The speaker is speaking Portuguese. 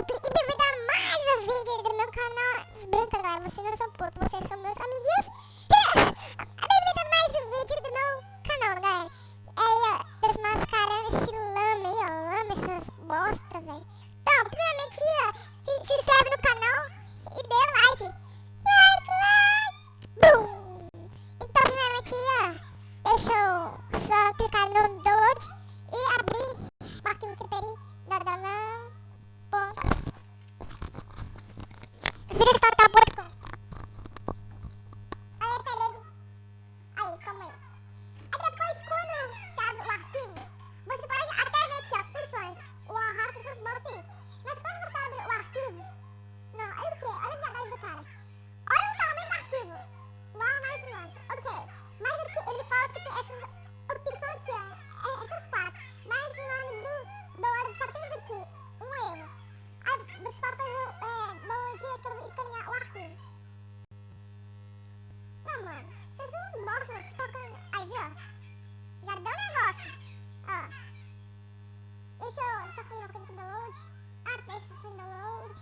puto e bem-vindo a mais um vídeo do meu canal. Brinca, galera, vocês não são putos, vocês são meus amiguinhos. Bem-vindo a mais um vídeo do meu canal, galera. Aí, ó, desmascarando esse lame aí, ó. Lame essas bosta, velho. Então, primeiramente, ó, se inscreve no canal e dê like. Bum! Então, primeiramente, ó, deixa eu só clicar no download e abrir o arquivo que peri. Virestatal.com. Aí, beleza. Aí, calma aí. Aí depois, quando você abre o arquivo, você pode até ver aqui, ó, funções. O arrasto dos bolsos aí. Mas quando você abre o arquivo, não, olha o que? Olha a verdade do cara. Olha o tamanho do arquivo. Lá mais longe. Ok. Mas aqui, ele fala que tem essas opções aqui, ó. Essas quatro. Mas no nome do lado só tem isso aqui. Um erro. Aí você pode fazer bom dia que eu vou escanear o arquivo. Não, mano. Vocês são uns bosta, mano. Tocando. Aí, viu? Já deu um negócio. Ó. Deixa eu só fazer uma coisa com o download. Ah, deixa eu fazer o download.